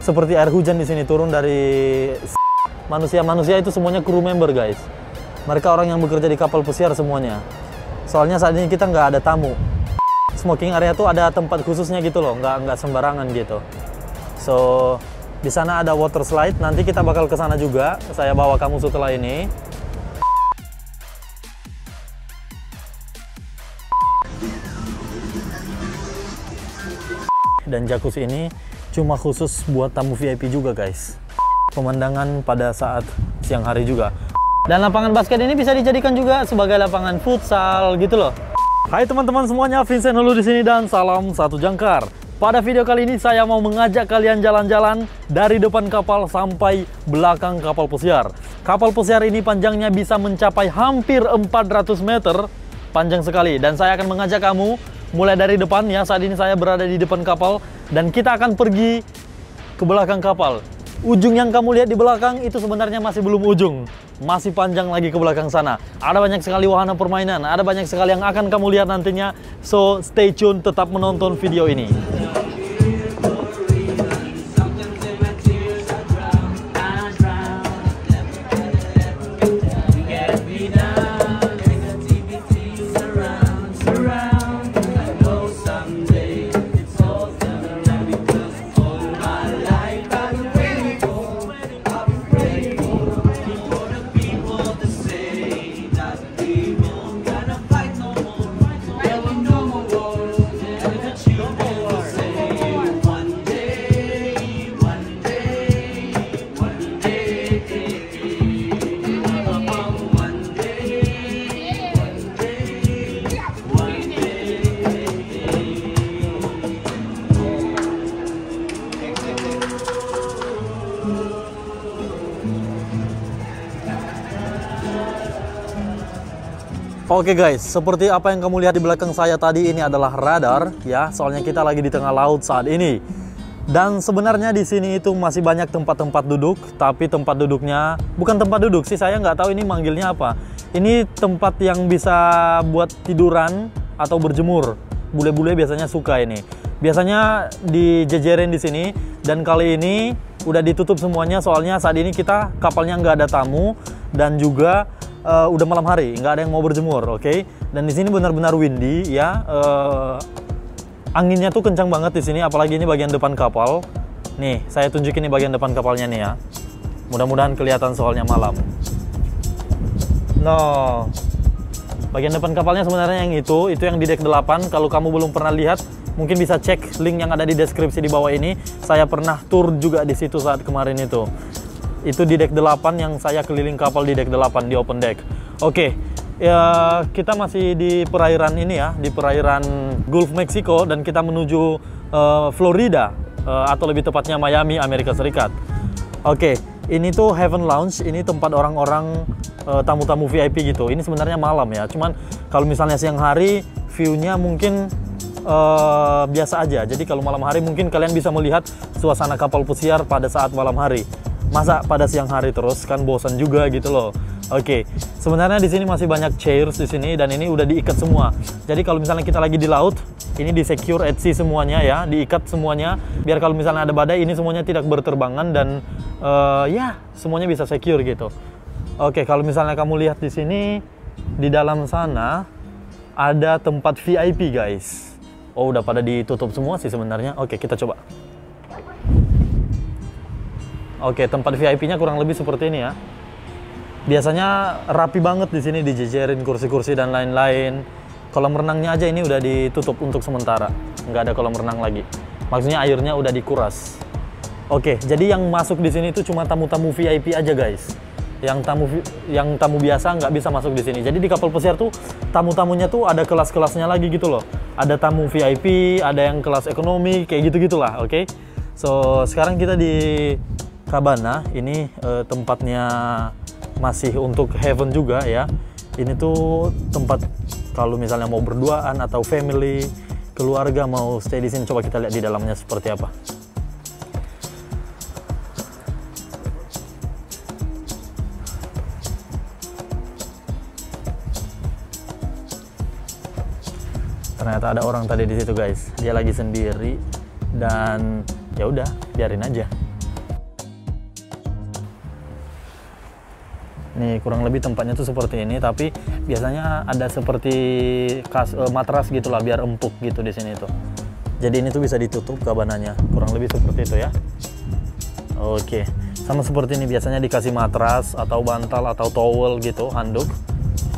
seperti air hujan di sini turun dari manusia-manusia itu semuanya crew member guys. Mereka orang yang bekerja di kapal pesiar semuanya. Soalnya saat ini kita nggak ada tamu. Smoking area tuh ada tempat khususnya gitu loh, nggak sembarangan gitu. So di sana ada water slide. Nanti kita bakal ke sana juga. Saya bawa kamu setelah ini. Dan jacuzzi ini cuma khusus buat tamu VIP juga guys. Pemandangan pada saat siang hari juga. Dan lapangan basket ini bisa dijadikan juga sebagai lapangan futsal gitu loh. Hai teman-teman semuanya, Vincent Hulu di sini dan salam satu jangkar. Pada video kali ini saya mau mengajak kalian jalan-jalan dari depan kapal sampai belakang kapal pesiar. Kapal pesiar ini panjangnya bisa mencapai hampir 400 meter, panjang sekali. Dan saya akan mengajak kamu mulai dari depan ya. Saat ini saya berada di depan kapal dan kita akan pergi ke belakang kapal. Ujung yang kamu lihat di belakang itu sebenarnya masih belum ujung. Masih panjang lagi ke belakang sana. Ada banyak sekali wahana permainan, ada banyak sekali yang akan kamu lihat nantinya. So, stay tune, tetap menonton video ini. Oke guys, seperti apa yang kamu lihat di belakang saya tadi, ini adalah radar ya. Soalnya kita lagi di tengah laut saat ini. Dan sebenarnya di sini itu masih banyak tempat-tempat duduk, tapi tempat duduknya bukan tempat duduk sih, saya nggak tahu ini manggilnya apa. Ini tempat yang bisa buat tiduran atau berjemur. Bule-bule biasanya suka ini. Biasanya dijejerin di sini, dan kali ini udah ditutup semuanya soalnya saat ini kita kapalnya nggak ada tamu dan juga udah malam hari, nggak ada yang mau berjemur, oke? Dan di sini benar-benar windy ya, anginnya tuh kencang banget di sini, apalagi ini bagian depan kapal. Nih, saya tunjukin nih bagian depan kapalnya nih ya. Mudah-mudahan kelihatan soalnya malam. No, bagian depan kapalnya sebenarnya yang itu yang di deck 8. Kalau kamu belum pernah lihat, mungkin bisa cek link yang ada di deskripsi di bawah ini. Saya pernah tour juga di situ saat kemarin itu. Itu di deck 8 yang saya keliling kapal di deck 8 di open deck. Oke, ya kita masih di perairan ini ya, di perairan Gulf Mexico, dan kita menuju Florida atau lebih tepatnya Miami, Amerika Serikat. Oke, ini tuh Heaven Lounge, ini tempat orang-orang tamu-tamu VIP gitu. Ini sebenarnya malam ya, cuman kalau misalnya siang hari view-nya mungkin biasa aja. Jadi kalau malam hari mungkin kalian bisa melihat suasana kapal pesiar pada saat malam hari. Masa pada siang hari terus kan bosan juga gitu loh. Oke, sebenarnya di sini masih banyak chairs di sini dan ini udah diikat semua. Jadi kalau misalnya kita lagi di laut, ini di secure at sea semuanya ya, diikat semuanya. Biar kalau misalnya ada badai ini semuanya tidak berterbangan dan ya semuanya bisa secure gitu. Oke, kalau misalnya kamu lihat di sini di dalam sana ada tempat VIP guys. Oh, udah pada ditutup semua sih sebenarnya. Oke, kita coba. Oke, tempat VIP-nya kurang lebih seperti ini ya. Biasanya rapi banget di sini, dijejerin kursi-kursi dan lain-lain. Kolam renangnya aja ini udah ditutup untuk sementara. Nggak ada kolam renang lagi. Maksudnya airnya udah dikuras. Oke, jadi yang masuk di sini itu cuma tamu-tamu VIP aja guys. Yang tamu biasa nggak bisa masuk di sini. Jadi di kapal pesiar tuh tamu-tamunya tuh ada kelas-kelasnya lagi gitu loh. Ada tamu VIP, ada yang kelas ekonomi, kayak gitu-gitulah, oke? So, sekarang kita di Cabana, ini tempatnya masih untuk Heaven juga ya. Ini tuh tempat kalau misalnya mau berduaan atau family, keluarga mau stay di sini. Coba kita lihat di dalamnya seperti apa. Ternyata ada orang tadi di situ guys. Dia lagi sendiri dan ya udah biarin aja. Nih kurang lebih tempatnya tuh seperti ini, tapi biasanya ada seperti matras gitulah biar empuk gitu di sini tuh. Jadi ini tuh bisa ditutup kabananya, kurang lebih seperti itu ya. Oke, sama seperti ini biasanya dikasih matras atau bantal atau towel gitu, handuk.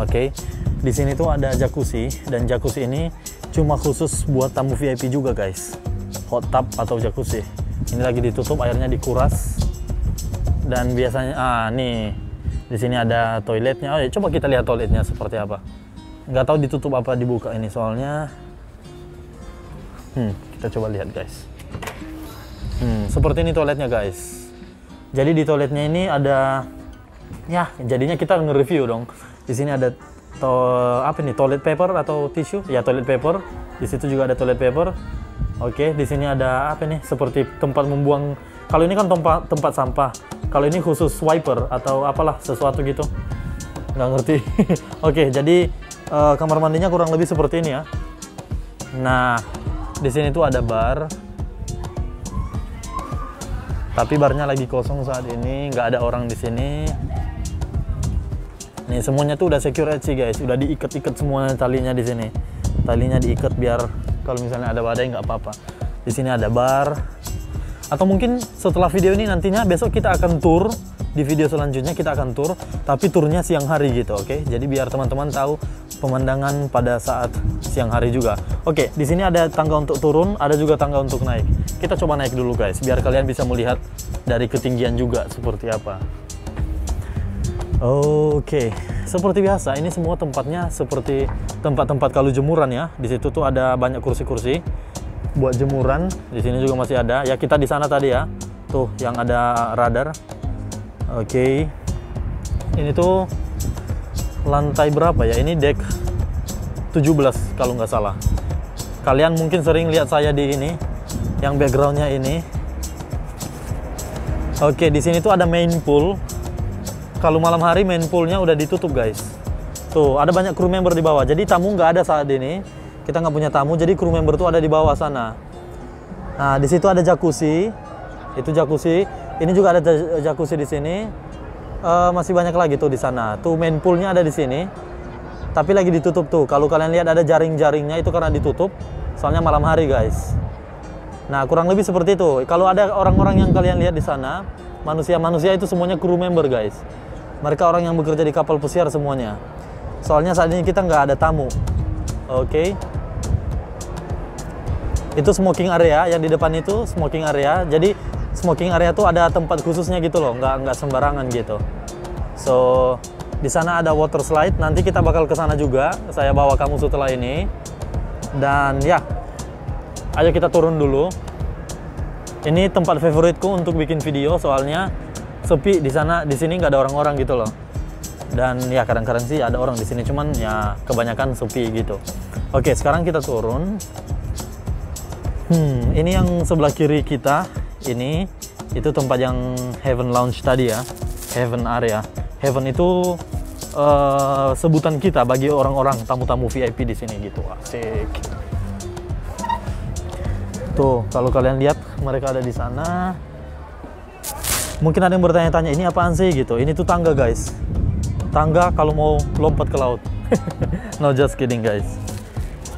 Oke, di sini tuh ada jacuzzi, dan jacuzzi ini cuma khusus buat tamu VIP juga guys. Hot tub atau jacuzzi. Ini lagi ditutup, airnya dikuras. Dan biasanya, nih. Di sini ada toiletnya. Oh ya, coba kita lihat toiletnya seperti apa. Nggak tahu ditutup apa dibuka ini soalnya. Kita coba lihat guys. Seperti ini toiletnya guys. Jadi di toiletnya ini ada, ya jadinya kita nge-review dong. Di sini ada apa nih, toilet paper atau tisu? Ya toilet paper. Di situ juga ada toilet paper. Oke, di sini ada apa nih? Seperti tempat membuang. Kalau ini kan tempat sampah. Kalau ini khusus wiper atau apalah sesuatu gitu, nggak ngerti. Oke, jadi kamar mandinya kurang lebih seperti ini ya. Nah, di sini tuh ada bar, tapi barnya lagi kosong saat ini, nggak ada orang di sini. Nih semuanya tuh udah security guys, udah diikat-ikat semua talinya di sini. Talinya diikat biar kalau misalnya ada badai nggak apa-apa. Di sini ada bar. Atau mungkin setelah video ini nantinya besok kita akan tour, di video selanjutnya kita akan tour, tapi turnya siang hari gitu, oke? Jadi biar teman-teman tahu pemandangan pada saat siang hari juga. Oke, di sini ada tangga untuk turun, ada juga tangga untuk naik. Kita coba naik dulu guys, biar kalian bisa melihat dari ketinggian juga seperti apa. Oke, seperti biasa ini semua tempatnya seperti tempat-tempat kalau jemuran ya. Di situ tuh ada banyak kursi-kursi buat jemuran. Di sini juga masih ada. Ya kita di sana tadi ya. Tuh yang ada radar. Oke. Ini tuh lantai berapa ya? Ini deck 17 kalau nggak salah. Kalian mungkin sering lihat saya di ini, yang backgroundnya ini. Oke, di sini tuh ada main pool. Kalau malam hari main poolnya udah ditutup guys. Tuh ada banyak crew member di bawah. Jadi tamu nggak ada saat ini. Kita nggak punya tamu, jadi kru member tuh ada di bawah sana. Nah, di situ ada jacuzzi. Itu jacuzzi. Ini juga ada jacuzzi di sini. Masih banyak lagi tuh di sana. Tuh main poolnya ada di sini. Tapi lagi ditutup tuh. Kalau kalian lihat ada jaring-jaringnya itu karena ditutup. Soalnya malam hari guys. Nah, kurang lebih seperti itu. Kalau ada orang-orang yang kalian lihat di sana, manusia-manusia itu semuanya kru member guys. Mereka orang yang bekerja di kapal pesiar semuanya. Soalnya saat ini kita nggak ada tamu. Oke. Itu smoking area, yang di depan itu smoking area. Jadi smoking area tuh ada tempat khususnya gitu loh, nggak sembarangan gitu. So di sana ada water slide. Nanti kita bakal ke sana juga. Saya bawa kamu setelah ini. Dan ya, ayo kita turun dulu. Ini tempat favoritku untuk bikin video, soalnya sepi di sana. Di sini nggak ada orang-orang gitu loh. Dan ya kadang-kadang sih ada orang di sini, cuman ya kebanyakan sepi gitu. Oke, sekarang kita turun. Ini yang sebelah kiri kita, ini itu tempat yang Heaven Lounge tadi ya, Heaven area. Heaven itu sebutan kita bagi orang-orang tamu-tamu VIP di sini gitu. Asik. Tuh, kalau kalian lihat mereka ada di sana. Mungkin ada yang bertanya-tanya, ini apaan sih gitu. Ini tuh tangga guys. Tangga kalau mau lompat ke laut. No, just kidding guys.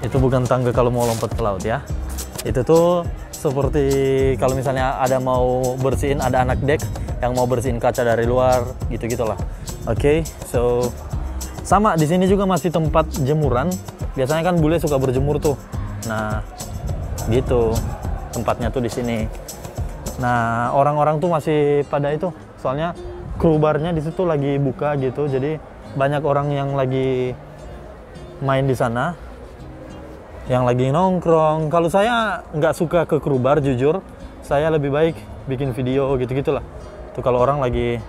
Itu bukan tangga kalau mau lompat ke laut ya. Itu tuh seperti kalau misalnya ada mau bersihin, ada anak dek yang mau bersihin kaca dari luar gitu-gitulah. Oke, so sama di sini juga masih tempat jemuran. Biasanya kan bule suka berjemur tuh. Nah, gitu tempatnya tuh di sini. Nah, orang-orang tuh masih pada itu. Soalnya kru barnya di situ lagi buka gitu. Jadi banyak orang yang lagi main di sana, yang lagi nongkrong. Kalau saya nggak suka ke kru bar, jujur. Saya lebih baik bikin video gitu-gitulah. Tuh kalau orang lagi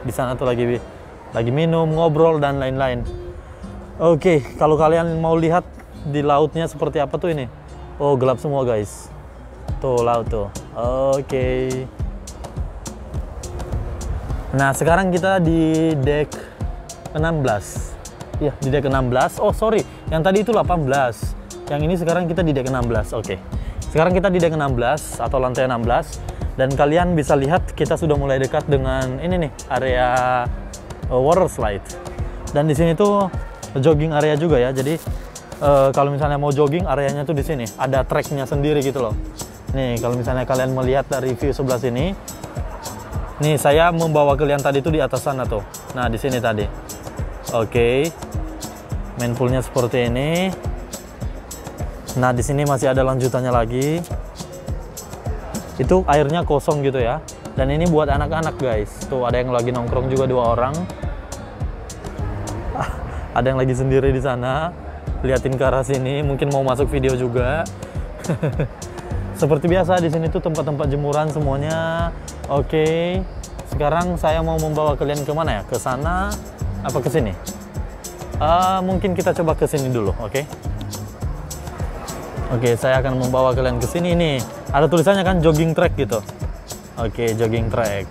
di sana tuh lagi minum, ngobrol dan lain-lain. Oke, kalau kalian mau lihat di lautnya seperti apa tuh ini. Oh, gelap semua guys. Tuh laut tuh. Oke. Nah, sekarang kita di deck 16. Ya, di deck 16. Oh, sorry. Yang tadi itu 18. Yang ini sekarang kita di deck 16. Oke. Sekarang kita di deck 16 atau lantai 16. Dan kalian bisa lihat kita sudah mulai dekat dengan ini nih, area water slide. Dan di sini tuh jogging area juga ya. Jadi kalau misalnya mau jogging, areanya tuh di sini ada tracknya sendiri gitu loh. Nih kalau misalnya kalian melihat dari view sebelah sini, nih saya membawa kalian tadi tuh di atas sana tuh. Nah di sini tadi. Oke, main poolnya seperti ini. Nah di sini masih ada lanjutannya lagi. Itu airnya kosong gitu ya. Dan ini buat anak-anak guys. Tuh ada yang lagi nongkrong juga 2 orang. Ada yang lagi sendiri di sana. Liatin ke arah sini. Mungkin mau masuk video juga. Seperti biasa di sini tuh tempat-tempat jemuran semuanya. Oke. Sekarang saya mau membawa kalian kemana ya? Ke sana apa ke sini? Mungkin kita coba ke sini dulu, oke? Oke, saya akan membawa kalian ke sini nih. Ada tulisannya kan jogging track gitu. Oke, jogging track.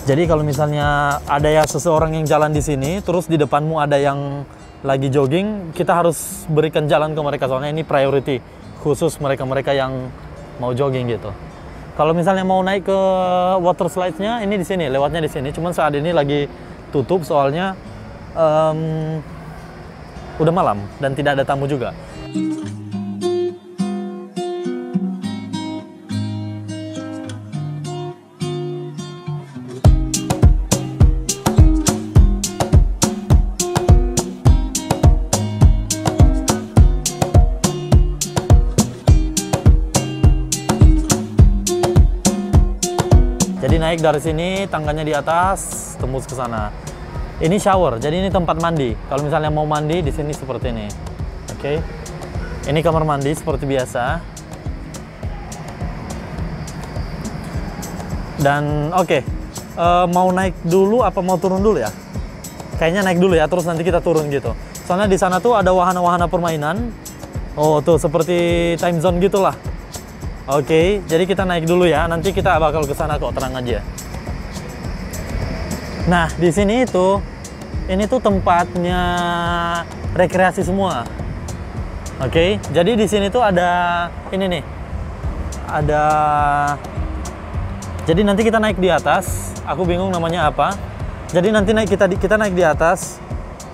Jadi kalau misalnya ada ya seseorang yang jalan di sini, terus di depanmu ada yang lagi jogging, kita harus berikan jalan ke mereka soalnya ini priority khusus mereka-mereka yang mau jogging gitu. Kalau misalnya mau naik ke water slide-nya, ini di sini, lewatnya di sini. Cuman saat ini lagi tutup soalnya udah malam dan tidak ada tamu juga. Jadi naik dari sini, tangganya di atas, tembus ke sana. Ini shower, jadi ini tempat mandi. Kalau misalnya mau mandi di sini seperti ini. Oke. Ini kamar mandi seperti biasa. Dan oke. Mau naik dulu apa mau turun dulu ya? Kayaknya naik dulu ya, terus nanti kita turun gitu. Soalnya di sana tuh ada wahana-wahana permainan. Oh, tuh seperti time zone gitulah. Oke, jadi kita naik dulu ya. Nanti kita bakal ke sana kok, tenang aja. Nah, di sini itu ini tuh tempatnya rekreasi semua. Oke, jadi di sini tuh ada ini nih. Ada jadi nanti kita naik di atas. Aku bingung namanya apa. Jadi nanti kita naik di atas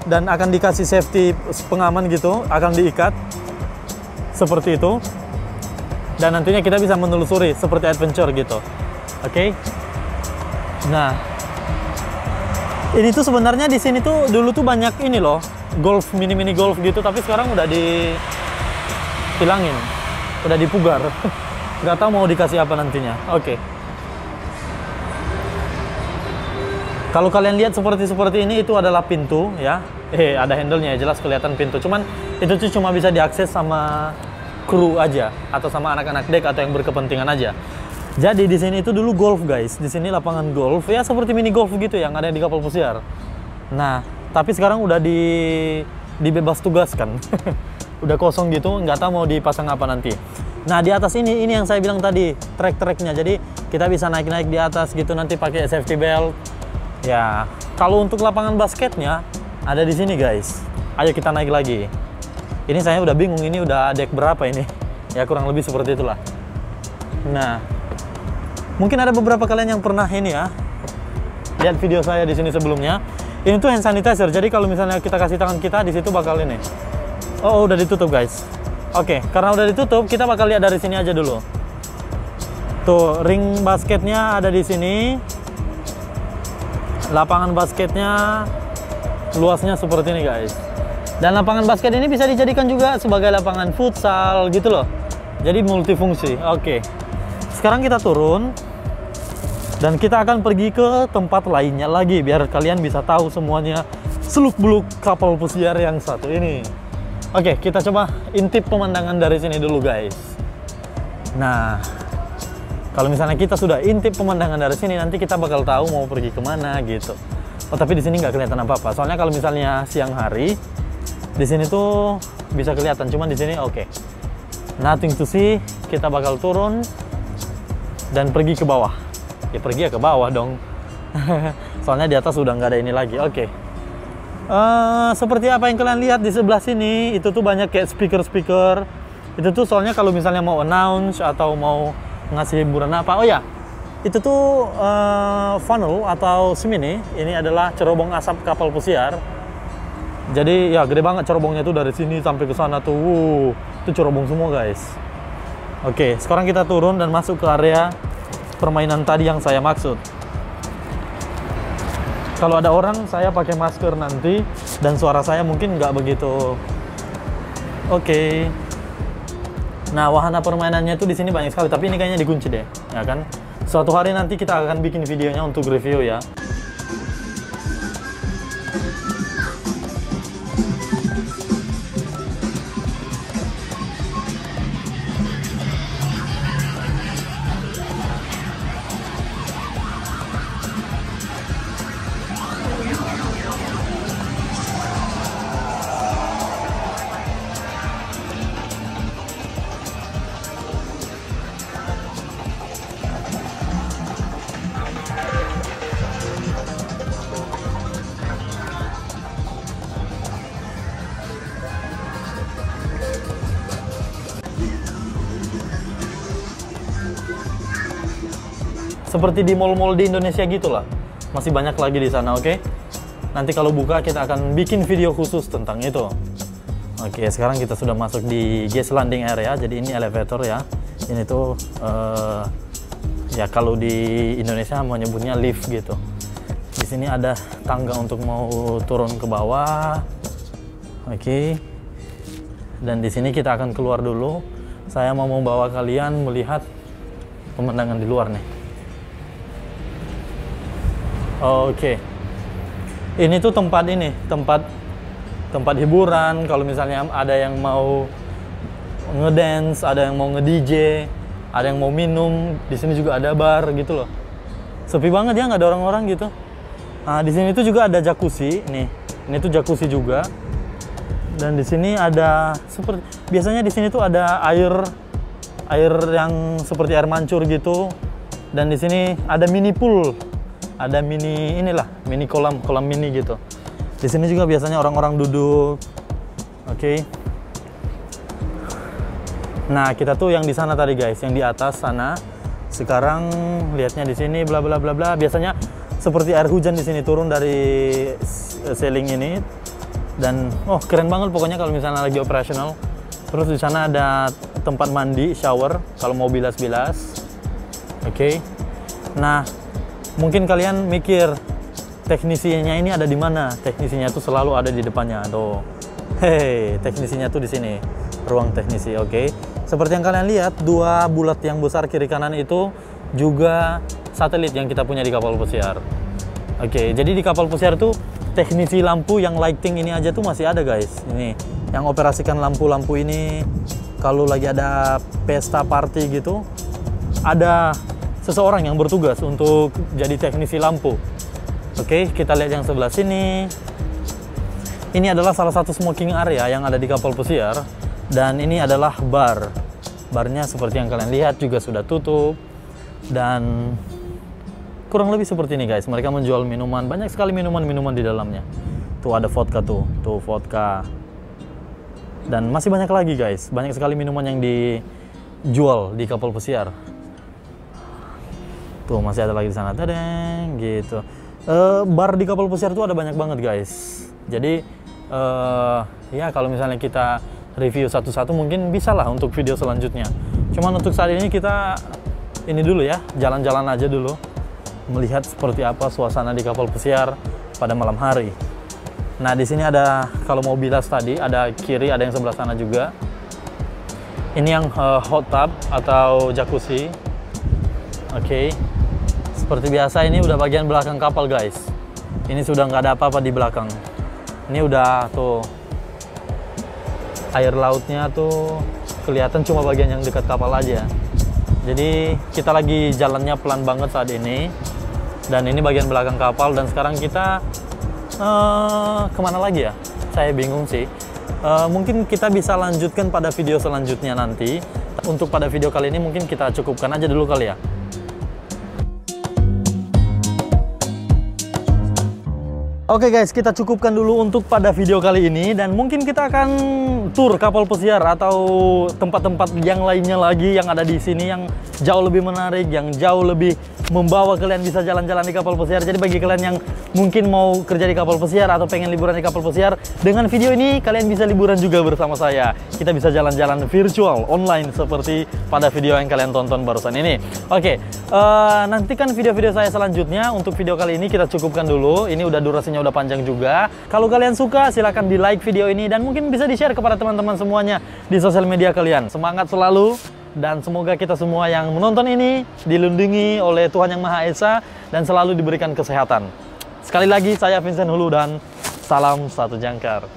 dan akan dikasih safety pengaman gitu, akan diikat seperti itu. Dan nantinya kita bisa menelusuri seperti adventure gitu. Oke. Nah, ini tuh sebenarnya di sini tuh dulu tuh banyak ini loh, golf, mini golf gitu, tapi sekarang udah dihilangin, udah dipugar. Nggak tahu mau dikasih apa nantinya. Oke. Kalau kalian lihat seperti ini, itu adalah pintu ya. Ada handle-nya, jelas kelihatan pintu. Cuman itu tuh cuma bisa diakses sama kru aja atau sama anak-anak dek atau yang berkepentingan aja. Jadi di sini itu dulu golf guys. Di sini lapangan golf ya seperti mini golf gitu yang ada di kapal pesiar. Nah, tapi sekarang udah dibebas tugaskan. Udah kosong gitu, nggak tahu mau dipasang apa nanti. Nah, di atas ini yang saya bilang tadi, trek-treknya. Jadi kita bisa naik-naik di atas gitu nanti pakai safety belt. Ya, kalau untuk lapangan basketnya ada di sini guys. Ayo kita naik lagi. Ini saya udah bingung, ini udah deck berapa ini? Ya kurang lebih seperti itulah. Nah, mungkin ada beberapa kalian yang pernah ini ya, lihat video saya di sini sebelumnya. Ini tuh hand sanitizer. Jadi kalau misalnya kita kasih tangan kita di situ bakal ini. Oh, udah ditutup guys. Oke, karena udah ditutup, kita bakal lihat dari sini aja dulu. Tuh, ring basketnya ada di sini. Lapangan basketnya luasnya seperti ini guys. Dan lapangan basket ini bisa dijadikan juga sebagai lapangan futsal gitu loh. Jadi multifungsi. Oke. Sekarang kita turun dan kita akan pergi ke tempat lainnya lagi biar kalian bisa tahu semuanya seluk-beluk kapal pesiar yang satu ini. Oke, kita coba intip pemandangan dari sini dulu guys. Nah, kalau misalnya kita sudah intip pemandangan dari sini, nanti kita bakal tahu mau pergi kemana gitu. Oh, tapi di sini nggak kelihatan apa-apa. Soalnya kalau misalnya siang hari, di sini tuh bisa kelihatan, cuman di sini oke. Nothing to see. Kita bakal turun dan pergi ke bawah. Ya pergi ya ke bawah dong. Soalnya di atas udah nggak ada ini lagi. Oke. Seperti apa yang kalian lihat di sebelah sini, itu tuh banyak kayak speaker. Itu tuh soalnya kalau misalnya mau announce atau mau ngasih hiburan apa. Oh ya, Itu tuh funnel atau chimney. Ini adalah cerobong asap kapal pesiar. Jadi ya gede banget cerobongnya tuh dari sini sampai ke sana tuh. Itu cerobong semua guys. Oke, sekarang kita turun dan masuk ke area permainan tadi yang saya maksud. Kalau ada orang, saya pakai masker nanti dan suara saya mungkin nggak begitu oke. Nah, wahana permainannya tuh di sini banyak sekali, tapi ini kayaknya dikunci deh, ya kan? Suatu hari nanti kita akan bikin videonya untuk review ya. Seperti di mall-mall di Indonesia gitulah. Masih banyak lagi di sana, oke? Nanti kalau buka kita akan bikin video khusus tentang itu. Oke, sekarang kita sudah masuk di guest landing area. Jadi ini elevator ya. Ini tuh ya kalau di Indonesia menyebutnya lift gitu. Di sini ada tangga untuk mau turun ke bawah. Oke. Dan di sini kita akan keluar dulu. Saya mau membawa kalian melihat pemandangan di luar nih. Oke, ini tuh tempat hiburan. Kalau misalnya ada yang mau ngedance, ada yang mau nge-DJ, ada yang mau minum, di sini juga ada bar gitu loh. Sepi banget ya, nggak ada orang-orang gitu. Nah, di sini tuh juga ada jacuzzi nih. Ini tuh jacuzzi juga. Dan di sini ada seperti biasanya di sini tuh ada air yang seperti air mancur gitu. Dan di sini ada mini pool. Ada mini kolam mini gitu. Di sini juga biasanya orang-orang duduk. Oke. Nah, kita tuh yang di sana tadi guys, yang di atas sana. Sekarang lihatnya di sini bla bla bla bla. Biasanya seperti air hujan di sini turun dari ceiling ini. Dan keren banget pokoknya kalau misalnya lagi operasional. Terus di sana ada tempat mandi, shower kalau mau bilas-bilas. Oke. Nah, mungkin kalian mikir teknisinya ini ada di mana? Teknisinya tuh selalu ada di depannya. Tuh. Hei, teknisinya tuh di sini. Ruang teknisi, oke. Seperti yang kalian lihat, dua bulat yang besar kiri kanan itu juga satelit yang kita punya di kapal pesiar. Oke, jadi di kapal pesiar tuh teknisi lampu yang lighting ini aja tuh masih ada, guys. Ini yang operasikan lampu-lampu ini kalau lagi ada pesta party gitu, ada seseorang yang bertugas untuk jadi teknisi lampu. Oke, kita lihat yang sebelah sini. Ini adalah salah satu smoking area yang ada di kapal pesiar. Dan ini adalah bar. Barnya seperti yang kalian lihat juga sudah tutup. Dan kurang lebih seperti ini guys. Mereka menjual minuman. Banyak sekali minuman-minuman di dalamnya. Tuh ada vodka tuh. Tuh vodka. Dan masih banyak lagi guys. Banyak sekali minuman yang dijual di kapal pesiar. Tuh masih ada lagi di sana, tadeng, gitu. Bar di kapal pesiar tuh ada banyak banget guys. Jadi ya kalau misalnya kita review satu-satu mungkin bisa lah untuk video selanjutnya. Cuman untuk saat ini kita ini dulu ya, jalan-jalan aja dulu, melihat seperti apa suasana di kapal pesiar pada malam hari. Nah di sini ada kalau mau bilas tadi ada kiri, ada yang sebelah sana juga. Ini yang hot tub atau jacuzzi. Oke. Seperti biasa ini udah bagian belakang kapal guys. Ini sudah nggak ada apa-apa di belakang. Ini udah tuh air lautnya tuh kelihatan cuma bagian yang dekat kapal aja. Jadi kita lagi jalannya pelan banget saat ini. Dan ini bagian belakang kapal dan sekarang kita kemana lagi ya? Saya bingung sih. Mungkin kita bisa lanjutkan pada video selanjutnya nanti. Untuk pada video kali ini mungkin kita cukupkan aja dulu kali ya. Oke guys, kita cukupkan dulu untuk pada video kali ini, dan mungkin kita akan tur kapal pesiar atau tempat-tempat yang lainnya lagi yang ada di sini yang jauh lebih menarik, yang jauh lebih membawa kalian bisa jalan-jalan di kapal pesiar. Jadi bagi kalian yang mungkin mau kerja di kapal pesiar atau pengen liburan di kapal pesiar, dengan video ini kalian bisa liburan juga bersama saya. Kita bisa jalan-jalan virtual online seperti pada video yang kalian tonton barusan ini. Oke, nantikan video-video saya selanjutnya. Untuk video kali ini kita cukupkan dulu. Ini udah durasinya udah panjang juga. Kalau kalian suka, silahkan di like video ini dan mungkin bisa di share kepada teman-teman semuanya di sosial media kalian. Semangat selalu, dan semoga kita semua yang menonton ini dilindungi oleh Tuhan Yang Maha Esa dan selalu diberikan kesehatan. Sekali lagi, saya Vincent Hulu dan salam satu jangkar.